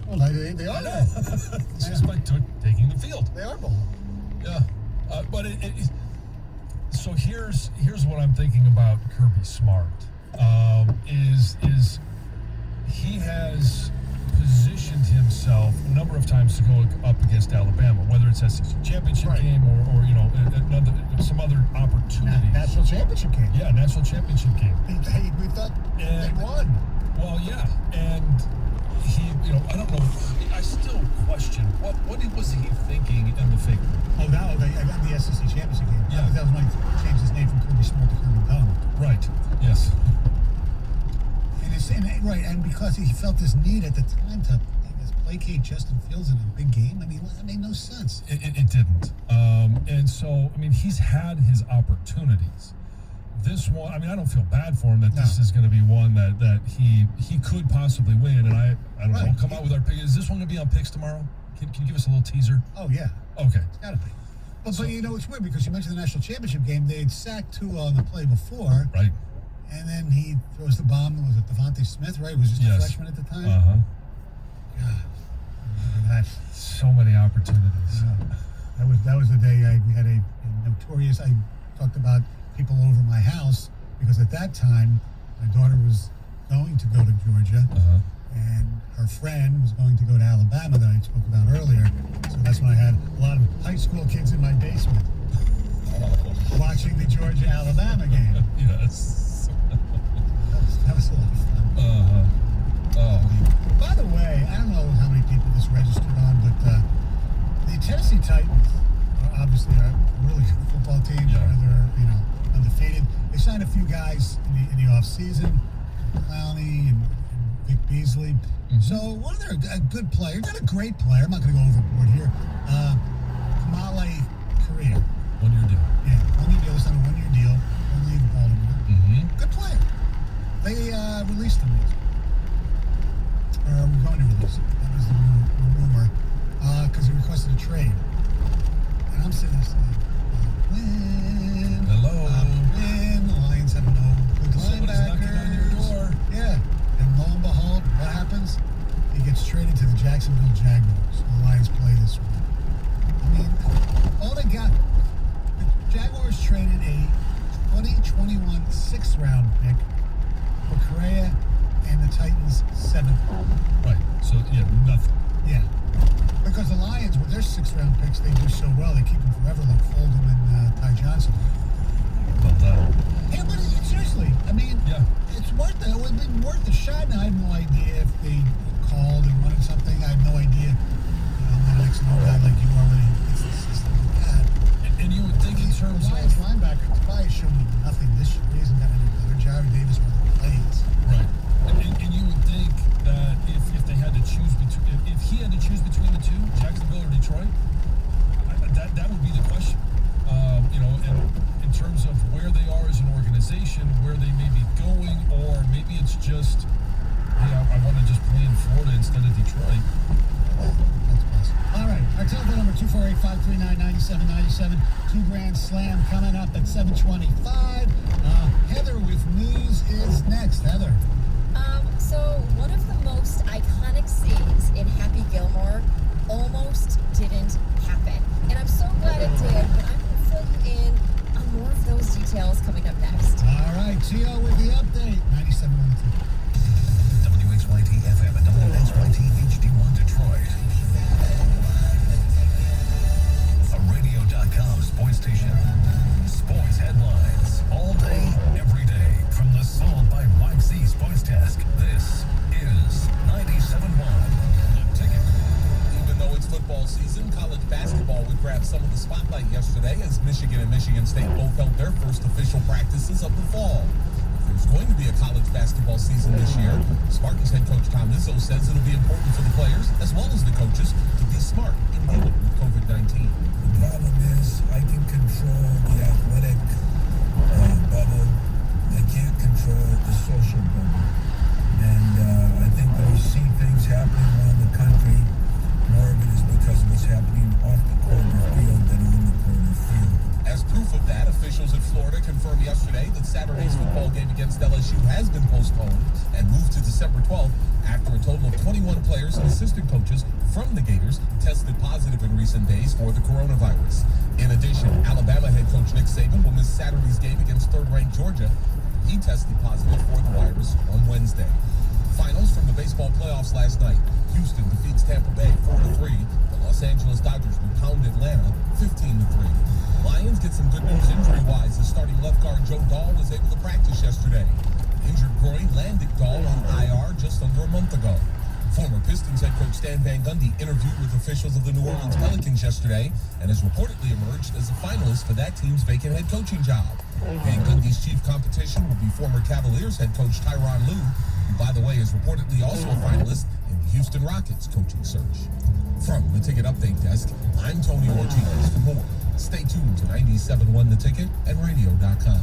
Well, they are bold. It's just by taking the field. They are bold. Yeah. But so here's what I'm thinking about Kirby Smart. Is he has positioned himself a number of times to go up against Alabama, whether it's SEC championship game or some other opportunities. National championship game. Yeah, national championship game. We thought they won. Well, yeah, and he, I don't know. I still question what was he thinking in the figure. Oh, now I got the SEC championship game. Yeah, that was when he changed his name from Kirby Smart to Kirby Dumb. Right. Yes. And because he felt this need at the time to placate Justin Fields in a big game, I mean, that made no sense. It didn't. And so, I mean, he's had his opportunities. This one, I mean, I don't feel bad for him that this is going to be one that he could possibly win. And I don't know, come out with our pick. Is this one going to be on picks tomorrow? Can you give us a little teaser? Oh, yeah. Okay. It's got to be. But it's weird because you mentioned the national championship game. They had sacked Tua on the play before. Right. And then he throws the bomb. Was it Devontae Smith, right? He was just a freshman at the time. Uh-huh. God, remember that. So many opportunities. That was the day we had a notorious. I talked about people over my house because at that time my daughter was going to go to Georgia, and her friend was going to go to Alabama that I spoke about earlier. So that's when I had a lot of high school kids in my basement watching the Georgia-Alabama game. Yes. That was a lot of fun. By the way, I don't know how many people this registered on, but the Tennessee Titans are obviously a really good football team. Yeah. They're undefeated. They signed a few guys in the offseason, Clowney and Vic Beasley. Mm-hmm. So one of their good players, not a great player. I'm not going to go overboard here. Kamale Correa. 1 year deal. Yeah, 1 year deal. It's on a 1 year deal. Don't leave Baltimore. Mm-hmm. Good player. They released him. We're going to release him. That was the rumor. Because he requested a trade. And I'm sitting there saying, win. Hello. Win. The Lions have no good Somebody's knocking on your linebackers. door. Yeah. And lo and behold, what happens? He gets traded to the Jacksonville Jaguars. The Lions play this week. I mean, all they got, the Jaguars traded a 2021 6th-round pick for Correa and the Titans 7th. Right. So, nothing. Yeah. Because the Lions, with their 6th-round picks, they do so well. They keep them forever, like Foldham and Ty Johnson. About that. Yeah, but seriously, I mean, it's worth it. It would have been worth a shot. Now, I have no idea if they called and wanted something. I have no idea. I'm not an ex-guy like you already. It's the system like that. And you would think in terms the Lions of... linebacker, Tobias showed me nothing this year. He hasn't got any better. Jarrett Davis won the plays. Right. And you would think that if they had to choose between... If he had to choose between the two, Jacksonville or Detroit, that would be the question. And in terms of where they are as an organization, where they may be going, or maybe it's just, I want to just play in Florida instead of Detroit. That's possible. All right. Our telephone number, 248-539-9797. $2 Slam coming up at 7:25. Heather with news is next. Heather. So one of the most iconic scenes in Happy Gilmore almost didn't happen. And I'm so glad it did, but I'm going to fill you in on more of those details coming up next. All right, Tio with the update. 97.1. WXYT FM and WXYT HD1 Detroit. A radio.com sports station. Sports headlines all day, every day. From the Sold by Mike Z Sports Desk. This is 97.1. The Ticket. Even though it's football season, college basketball would grab some of the spotlight yesterday as Michigan and Michigan State both held their first official practices of the fall. If there's going to be a college basketball season this year, Spartans head coach Tom Izzo says it'll be important for the players as well as the coaches to be smart in dealing with COVID-19. The problem is I can control the athletic bubble. I can't control the social bubble. And I think when you see things happening around the country, more of it is because of what's happening off the court of the field than on the court of the field. As proof of that, officials in Florida confirmed yesterday that Saturday's football game game against LSU has been postponed and moved to December 12th after a total of 21 players and assistant coaches from the Gators tested positive in recent days for the coronavirus. In addition, Alabama head coach Nick Saban will miss Saturday's game against third-ranked Georgia. He tested positive for the virus on Wednesday. Finals from the baseball playoffs last night. Houston defeats Tampa Bay 4-3. The Los Angeles Dodgers will pound Atlanta 15-3. Lions get some good news injury-wise as starting left guard Joe Dahl was able to practice yesterday. Injured groin landed Dahl on IR just under a month ago. Former Pistons head coach Stan Van Gundy interviewed with officials of the New Orleans Pelicans yesterday and has reportedly emerged as a finalist for that team's vacant head coaching job. Van Gundy's chief competition will be former Cavaliers head coach Tyronn Lue, who, by the way, is reportedly also a finalist in the Houston Rockets coaching search. From the Ticket Update Desk, I'm Tony Ortiz. For more, stay tuned to 97.1 The Ticket and radio.com.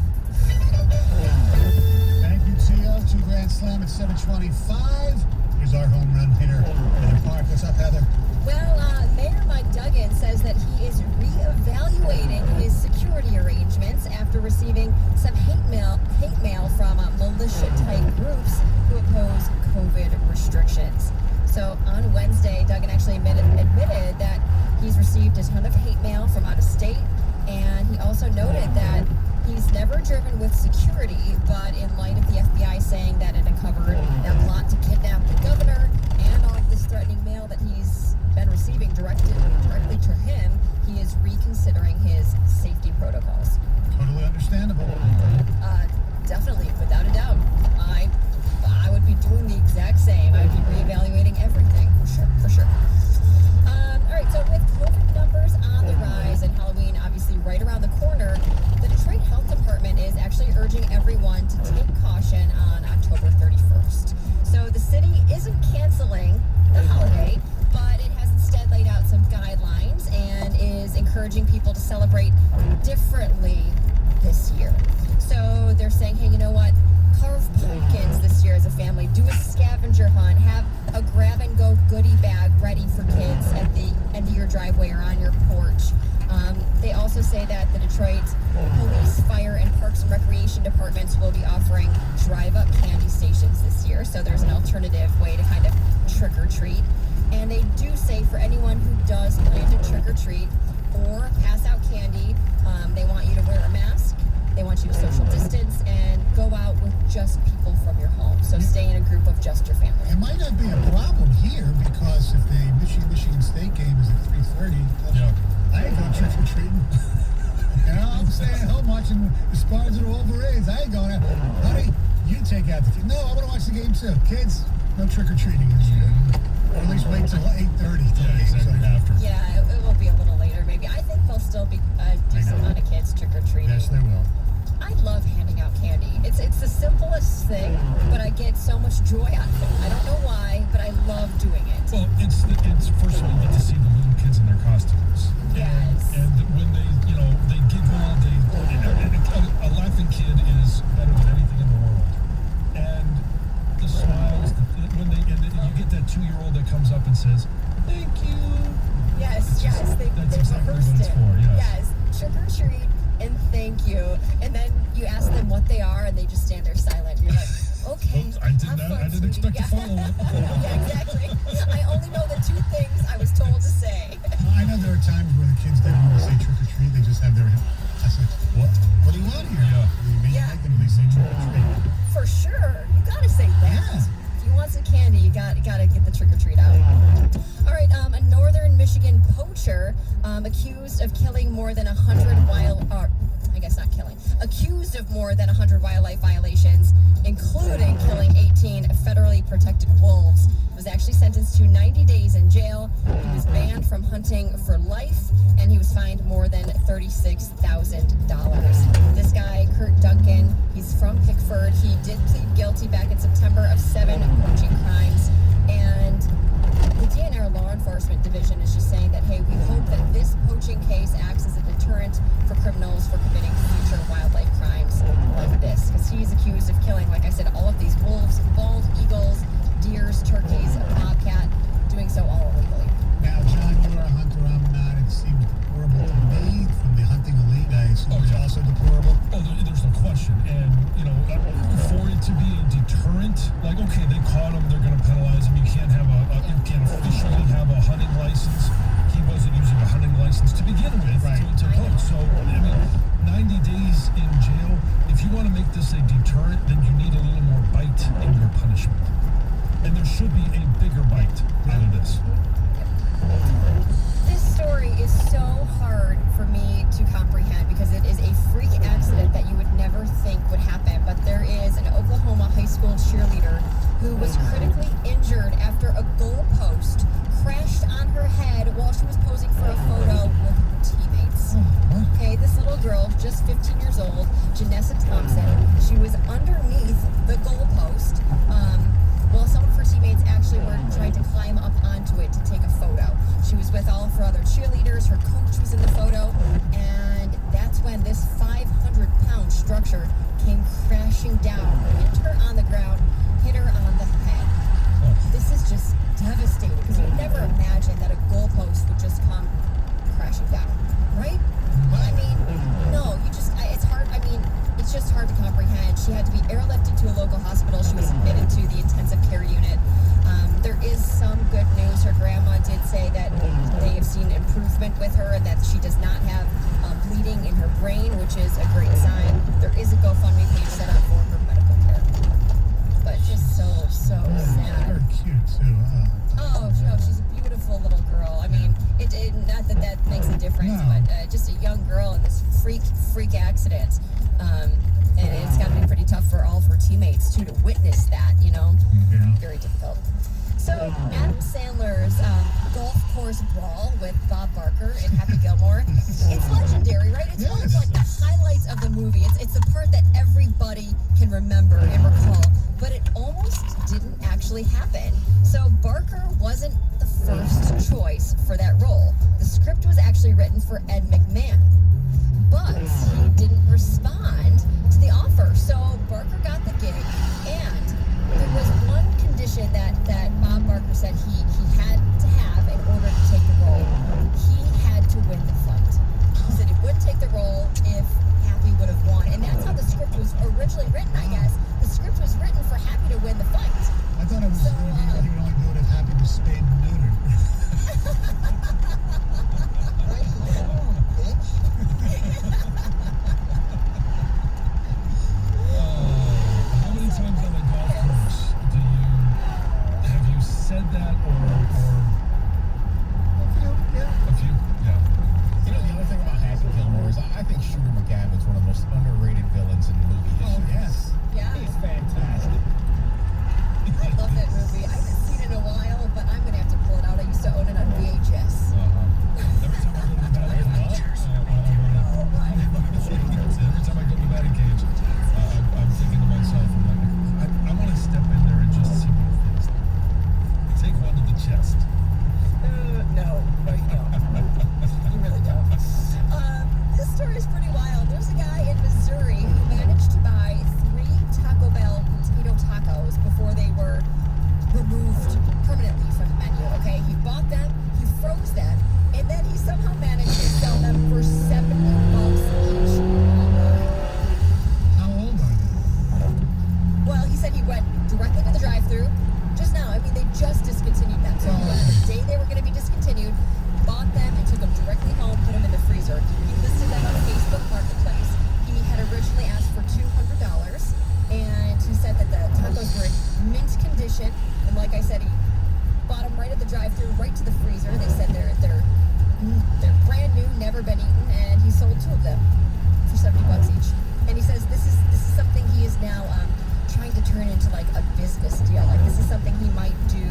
Thank you, Tio. 2 grand slam at 725. Here's our home run hitter, Heather Park. What's up, Heather? Well, Mayor Mike Duggan says that he is reevaluating his security arrangements after receiving some hate mail from militia-type groups who oppose COVID restrictions. So on Wednesday, Duggan actually admitted that he's received a ton of hate mail from out of state, and he also noted that he's never driven with security, but in light of the FBI saying that it uncovered their plot to kidnap the governor and all of this threatening mail that he's been receiving directly to him, he is reconsidering his safety protocols. Totally understandable. Definitely, without a doubt. I would be doing the exact same. I would be reevaluating everything, for sure. All right, so with COVID numbers on the rise and Halloween obviously right around the corner, the Detroit Health Department is actually urging everyone to take caution on October 31st. So the city isn't canceling the holiday, but it has instead laid out some guidelines and is encouraging people to celebrate differently this year. So they're saying, hey, you know what? Carve pumpkins this year as a family. Do a scavenger hunt. Have a grab-and-go goodie bag ready for kids at the end of your driveway or on your porch. They also say that the Detroit Police, Fire, and Parks and Recreation departments will be offering drive-up candy stations this year. So there's an alternative way to kind of trick-or-treat. And they do say for anyone who does plan to trick-or-treat or pass out candy, they want you to wear a mask. They want you to social distance and go out with just people from your home. So stay in a group of just your family. It might not be a problem here because if the Michigan State game is at 3:30, I ain't going trick-or-treating. You know, I'm staying at home watching the Spartans and the Wolverines. I ain't going out. Honey, you take out the kids. No, I want to watch the game too. Kids, no trick-or-treating this year. Or at least wait till 8:30. After. Yeah, it will be a little later maybe. I think there'll still be a decent amount of kids trick-or-treating. Yes, they will. I love handing out candy. It's the simplest thing, but I get so much joy out of it. I don't know why, but I love doing it. Well, it's first of all, you get to see the little kids in their costumes. Yes. And when they giggle, a laughing kid is better than anything in the world. And the smiles, you get that 2-year-old that comes up and says, "Thank you." Yes. They exactly rehearsed what it's it. for, Yes. Trick or treat and thank you. And then you ask them what they are and they just stand there silent. You're like, okay. Oops, I didn't expect to follow up. Yeah, exactly. I only know the 2 things I was told to say. I know there are times where the kids don't want to say trick or treat. They just have their. I said, what? What do you want here? Yeah. You Yeah. make them. They say trick or treat. For sure. You gotta say that. Yeah. If you want some candy, you gotta get the trick-or-treat out. All right, a northern Michigan poacher accused of killing more than 100 accused of more than 100 wildlife violations, including killing 18 federally protected wolves, was actually sentenced to 90 days in jail. He was banned from hunting for life, and he was fined more than $36,000. This guy, Kurt Duncan, he's from Pickford. He did plead guilty back in September of 7 poaching crimes, and the DNR Law Enforcement Division is just saying that, hey, we hope that this poaching case acts as a deterrent for criminals for committing future wildlife crimes like this. Because he's accused of killing, like I said, all of these wolves, bald eagles, deers, turkeys, a bobcat, doing so all illegally. Now, John, you are a hunter. I'm not. It seemed deplorable to me from the hunting elite. I assume it's also deplorable. Oh, there's no question. And, make this a deterrent, then you need a little more bite in your punishment. And there should be a bigger bite out of this. This story is so hard for me to comprehend because it is a freak accident that you would never think would happen. But there is an Oklahoma high school cheerleader who was critically injured after a goalpost crashed on her head while she was posing for a photo with her teammates. Okay, this little girl, just 15 years old, Janessa Thompson, she was underneath the goalpost while some of her teammates actually were trying to climb up onto it to take a photo. She was with all of her other cheerleaders, her coach was in the photo, and that's when this 500-pound structure came crashing down, hit her on the ground, hit her on the head. This is just devastating because you would never imagine that a goalpost would just come crashing down, right? I mean, no, it's hard. I mean, it's just hard to comprehend. She had to be airlifted to a local hospital. She was admitted to the intensive care unit. There is some good news. Her grandma did say that they have seen improvement with her and that she does not have bleeding in her brain, which is a great sign. There is a GoFundMe page set up for her medical care. But just so sad. Very cute too. Oh, no, she's a beautiful little girl. I mean, it not that makes a difference, No. but just a young girl in this freak accident. And it's got to be pretty tough for all of her teammates, too, to witness that, you know? Yeah. Very difficult. So, Adam Sandler's golf course brawl with Bob Barker and Happy Gilmore, it's legendary, right? It's one of, like, the highlights of the movie. It's the part that everybody can remember and recall, but it almost didn't actually happen. So, Barker wasn't the first choice for that role. The script was actually written for Ed McMahon, but he didn't respond to the offer. So, Barker got the gig, and there was one condition that Bob Barker said he had to have in order to take the role. He had to win the fight. He said he wouldn't take the role if Happy would have won. And that's how the script was originally written, I guess. The script was written for Happy to win the fight. I thought it was going to be that he would only do it if Happy was spayed and neutered. How many times on the golf course have you said that or a few? Yeah. You know, the other thing about Happy Gilmore is I think Shooter McGavin's one of the most underrated villains in movie history. Oh, yes. Yeah. He's fantastic. I love that movie. I haven't seen it in a while, but I'm going to have to pull it out. I used to own it on VHS. Every time I go to the batting cage, every time I go to the batting cage, I'm thinking to myself, I want to step in there and just see what it feels like. Take one to the chest. No, you don't. You really don't. This story is pretty wild. There's a guy in Missouri who managed to buy 3 Taco Bell potato tacos before they were removed permanently from the menu, okay? He bought them, he froze them, and then he somehow managed to sell them for $70 each online. How old are they? Well, he said he went directly to the drive-thru just now. I mean, they just discontinued them. So he went on the day they were going to be discontinued, bought them, and took them directly home, put them in the freezer. He listed them on Facebook Marketplace. He had originally asked for $200, and he said that the tacos were in mint condition. And like I said, he bought them right at the drive-thru, right to the freezer. They said they're brand new, never been eaten, and he sold 2 of them for $70 each. And he says this is something he is now trying to turn into like a business deal. Like this is something he might do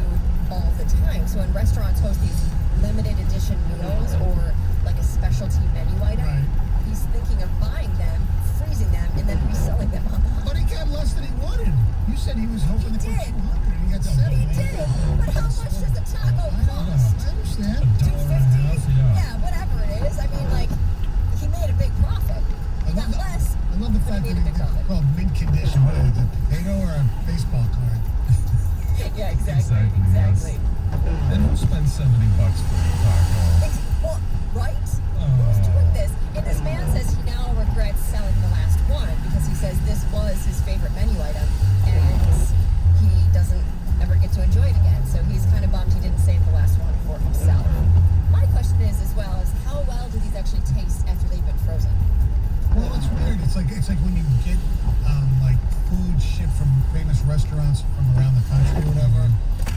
all the time. So when restaurants host these limited edition meals or like a specialty menu item, Right. he's thinking of buying them, freezing them, and then reselling them online. But he got less than he wanted. You said he was hoping to He get did. 200. He got 70. He did, but how much does a taco cost? I understand. $1.50, Yeah, whatever it is. I mean, like, he made a big profit. He got less. I love the but fact he that made a big profit. it's called mint condition. What is it, a potato or a baseball card? Yeah, exactly. Exactly, yes. And who spends $70 for a taco? Well, right? Who's doing this? And this man says he now regrets selling the last one because he says this was his favorite menu item and he doesn't ever get to enjoy it again. So he's kind of bummed he didn't save the last one for himself. My question is, as well, is how well do these actually taste after they've been frozen? Well, it's weird. It's like when you get restaurants from around the country or whatever.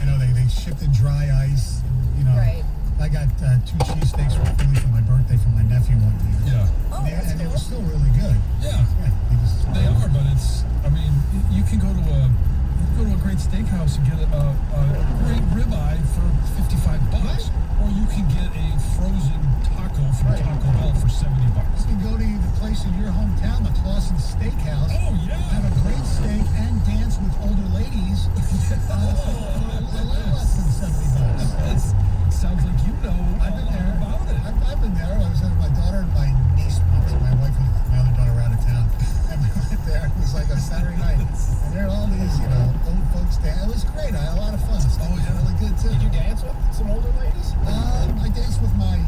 You know, they shipped in dry ice. And, you know, Right. I got 2 cheesesteaks from Philly for my birthday from my nephew one year. Yeah. Oh, that's And they cool. were still really good. Yeah. Yeah, They are, but it's. I mean, you can go to a great steakhouse and get a great ribeye for $55, or you can get a frozen taco from Right. Taco Bell for $70. You can go to the place in your hometown, the Clausen Steakhouse. Oh yeah. Have a great steak and dance with older ladies for a little less than $70. That sounds like you know I've been there. about it. I've been there. I was with my daughter and my niece once. My wife and my other daughter were out of town. And we went there. It was like a Saturday night. And there are all these, you know, old folks there. It was great. I had a lot of fun. It was really good, too. Did you dance with some older ladies? I danced with my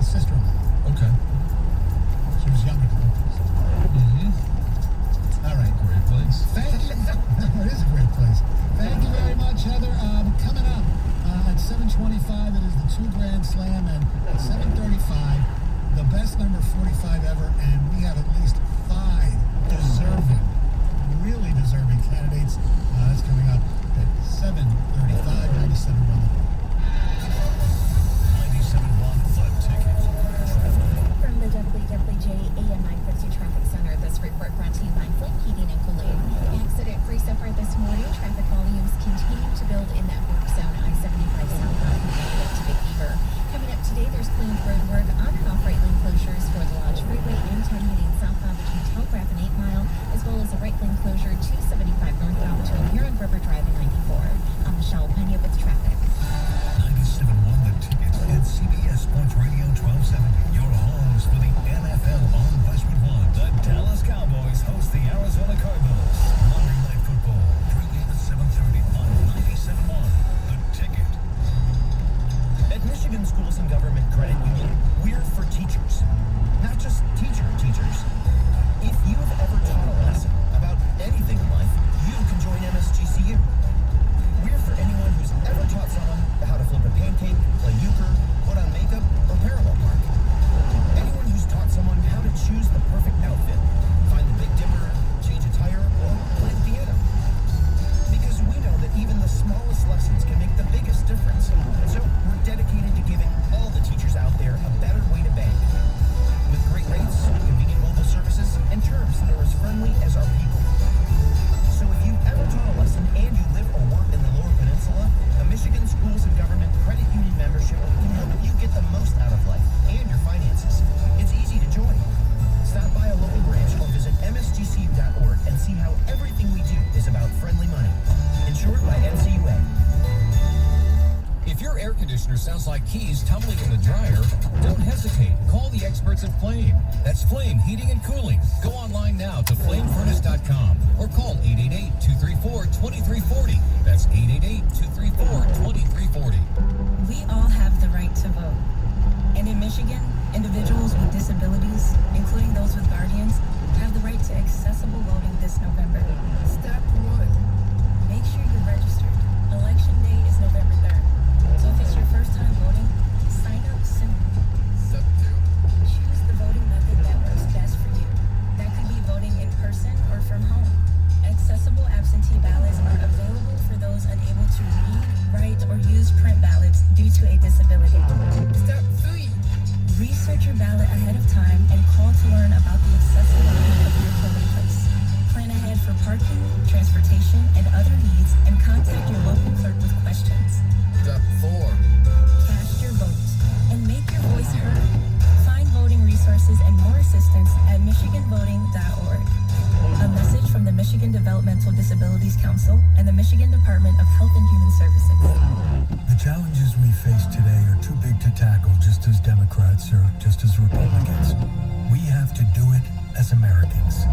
sister-in-law. Okay. She was younger than me. Mm-hmm. All right. Great place. Thank you. It is a great place. Thank you very much, Heather. Coming up at 7:25, it is the 2 Grand Slam, and at 7:35, the best number 45 ever, and we have at least 5 deserving, really deserving candidates. That's coming up at 7:35, 97.1. 97.1 The Ticket. From the WWJ AM 950 Traffic Center, this report brought to you by Flame Heating and Cooling. Accident-free so far this morning. Traffic volumes continue to build in that work zone. I-75 southbound headed to Big Beaver. Coming up today, there's planned road work on and off right lane closures for the Lodge Freeway and 10 heading southbound between Telegraph and 8 Mile, as well as a right lane closure 275 northbound between Huron River Drive and 94. I'm Michelle Pena with traffic. 97.1 The Ticket and CBS Sports Radio 1270. Your homes for the NFL on Westwood One. The Dallas Cowboys host the Arizona Cardinals. Monday Night Football. Pregame at 7:30 on 97.1 The Ticket. At Michigan Schools and Government Credit Union, we're for teachers, not just teachers. If you have ever taught a lesson about anything in life, you can join MSGCU. We're for anyone who's ever taught someone how to flip a pancake, play euchre, put on makeup, or parallel park. Anyone who's taught someone how to choose the perfect outfit, find the Big Dipper, change a tire, or play the piano. Because we know that even the smallest lessons can make the biggest difference. So we're dedicated to giving all the teachers out there a better way to bank. With great rates, convenient mobile services, and terms that are as friendly as our people. So if you've ever taught a lesson and you live or work in the Lower Peninsula, a Michigan Schools and Government Credit Union membership can help you get the most out of life and your finances. It's easy to join. Stop by a local branch or visit msgcu.org and see how everything we do is about friendly money. Insured by NCUA. If your air conditioner sounds like keys tumbling in the dryer, don't hesitate. Call the experts at Flame. That's Flame Heating and Cooling. Go online now to flamefurnace.com or call 888-234-2340. That's 888-234-2340. We all have the right to vote. And in Michigan, individuals with disabilities, including those with guardians, have the right to accessible voting this November. Step 1. Make sure you're registered. Election day is November 3rd. So if it's your first time voting, sign up soon. Step 2. Choose the voting method that works best for you. That could be voting in person or from home. Accessible absentee ballots are available for those unable to read, write, or use print ballots due to a disability. Step 3. Research your ballot ahead of time and call to learn about the accessibility of your polling place. Plan ahead for parking, transportation, and other needs, and contact your local clerk with questions. Step 4. Cast your vote and make your voice heard. Find voting resources and more assistance at michiganvoting.org. A message from the Michigan Developmental Disabilities Council and the Michigan Department of Health and Human Services. The challenges we face today are too big to tackle just as Democrats or just as Republicans. We have to do it as Americans.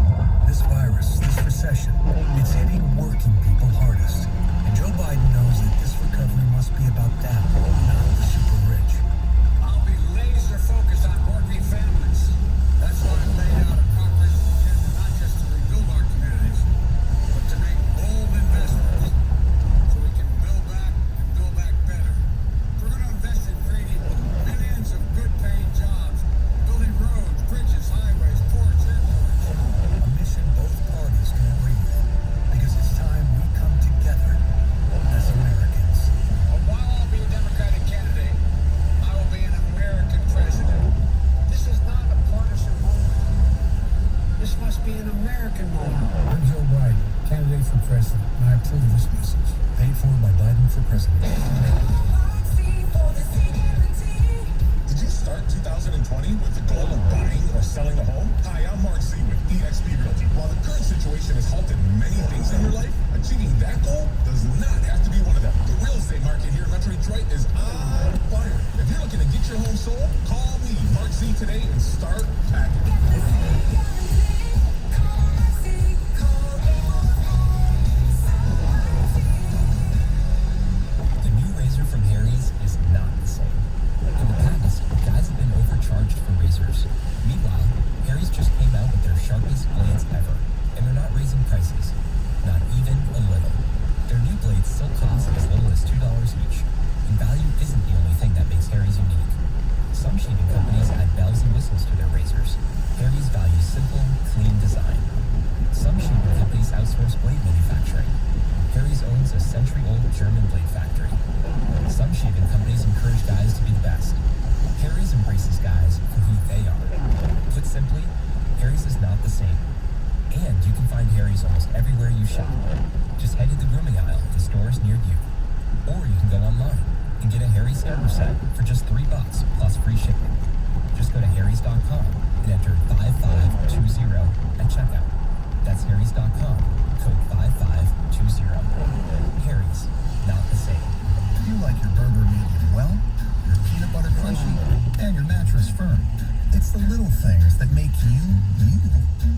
This virus, this recession, it's hitting working people hardest. And Joe Biden knows that this recovery must be about them, not the super rich. I'll be laser focused on working families. That's why I laid out a comprehensive agenda not just to rebuild our communities, but to make bold investments so we can build back and build back better. We're going to invest in creating millions of good paying jobs, building roads, bridges, highways, ports, airports. A mission both parties can agree with. Because it's time we come sold? Call me, Mark Z, today and start packing. The new razor from Harry's is not the same. In the past, guys have been overcharged for razors. Meanwhile, Harry's just came out with their sharpest blades ever, and they're not raising prices. Not even a little. Their new blades still cost as little as $2 each, and value isn't the only thing that makes Harry's unique. Some shaving companies add bells and whistles to their razors. Harry's values simple, clean design. Some shaving companies outsource blade manufacturing. Harry's owns a century-old German blade factory. Some shaving companies encourage guys to be the best. Harry's embraces guys for who they are. Put simply, Harry's is not the same. And you can find Harry's almost everywhere you shop. Just head to the grooming aisle to stores near you. Or you can go online and get a Harry's hammer set for just $3 plus free shipping. Just go to harrys.com and enter 5520 at checkout. That's harrys.com, code 5520. Harry's, not the same. You like your burger medium well, your peanut butter crunchy, and your mattress firm. It's the little things that make you, you.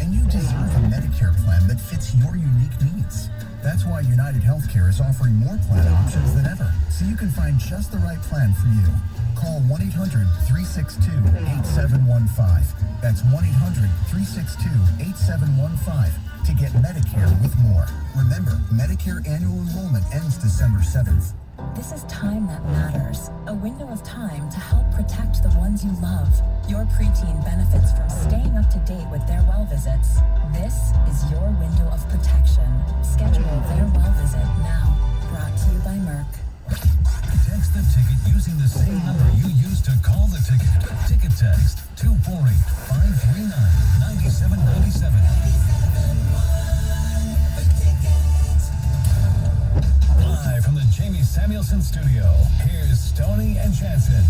And you deserve a Medicare plan that fits your unique needs. That's why United Healthcare is offering more plan options than ever, so you can find just the right plan for you. Call 1-800-362-8715. That's 1-800-362-8715 to get Medicare with more. Remember, Medicare annual enrollment ends December 7th. This is time that matters. A window of time to help protect the ones you love. Your preteen benefits from staying up to date with their well visits. This is your window of protection. Schedule their well visit now. Brought to you by Merck. Text the ticket using the same number you used to call the ticket. Ticket text 248-539-9797. Live from the Jamie Samuelson studio, here's Stoney and Jansen.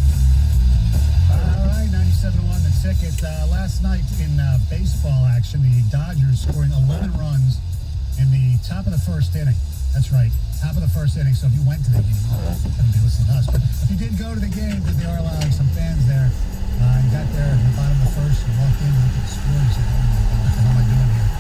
All right, 97-1 the ticket. Last night in baseball action, the Dodgers scoring 11 runs in the top of the first inning. That's right, top of the first inning. So if you went to the game, you couldn't be listening to us. But if you did go to the game, because they are allowing some fans there, you got there at the bottom of the first, you walked in, looked at the score, and said, oh my God, what the hell am I doing here?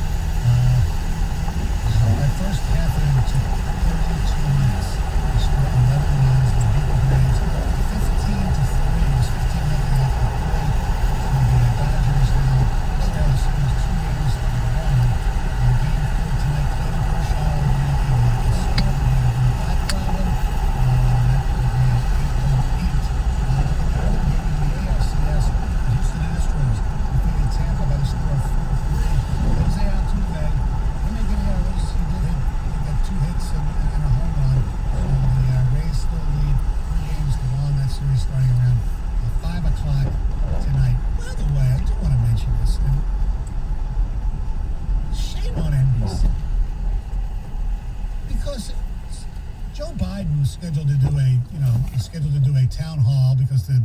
That first half inning took 32 minutes. They scored 11 runs. They beat the Braves 15-3. It was 15-0 after the break. So the Dodgers now trail the series 2 games to 1. Game 4 tonight, Clayton Kershaw will be a score. The back problem, that will be at 8-8. The other game in the ALCS, the Houston Astros defeated Tampa by the score of 4-3. Jose Altuve, they may get errors. He got 2 hits and a home run. So the Rays still lead 3 games to 1. That series starting around 5 o'clock tonight. By the way, I do want to mention this. And shame on NBC. Because Joe Biden was scheduled to do a town hall because the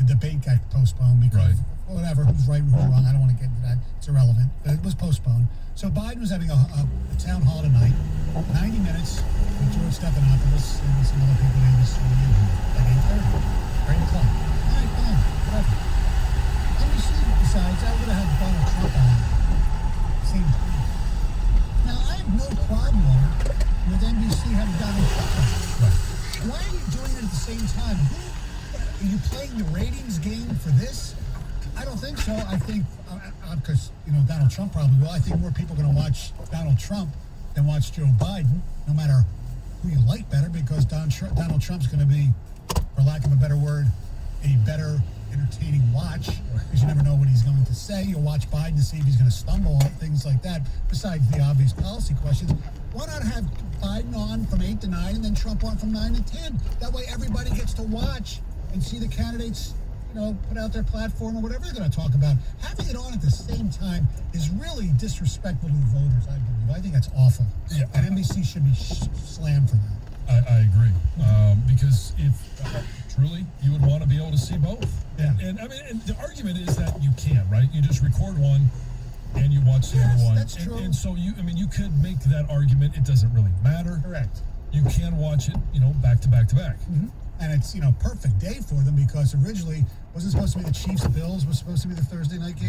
debate got postponed because whatever, who's right, who's wrong, I don't want to get into that. It's irrelevant. But it was postponed. So Biden was having a town hall tonight, 90 minutes with George Stephanopoulos and some other people in this at 8:30. 8 o'clock. All right, fine, whatever. NBC decides I would have had Donald Trump on same time. Now, I have no problem with NBC having Donald Trump on. Right. Why are you doing it at the same time? Are you playing the ratings game for this? I don't think so. I think, because, Donald Trump probably will. I think more people are going to watch Donald Trump than watch Joe Biden, no matter who you like better, because Donald Trump's going to be, for lack of a better word, a better entertaining watch, because you never know what he's going to say. You'll watch Biden to see if he's going to stumble, things like that, besides the obvious policy questions. Why not have Biden on from 8 to 9 and then Trump on from 9 to 10? That way everybody gets to watch and see the candidates, put out their platform or whatever they're going to talk about. Having it on at the same time is really disrespectful to the voters, I believe. I think that's awful. Yeah. And NBC should be slammed for that. I agree. Because if truly you would want to be able to see both. Yeah. And the argument is that you can't, right? You just record one and you watch the other one. That's true. And so you could make that argument. It doesn't really matter. Correct. You can watch it, back to back to back. Mm-hmm. And it's, perfect day for them because originally Wasn't it supposed to be the Chiefs Bills was supposed to be the Thursday night game?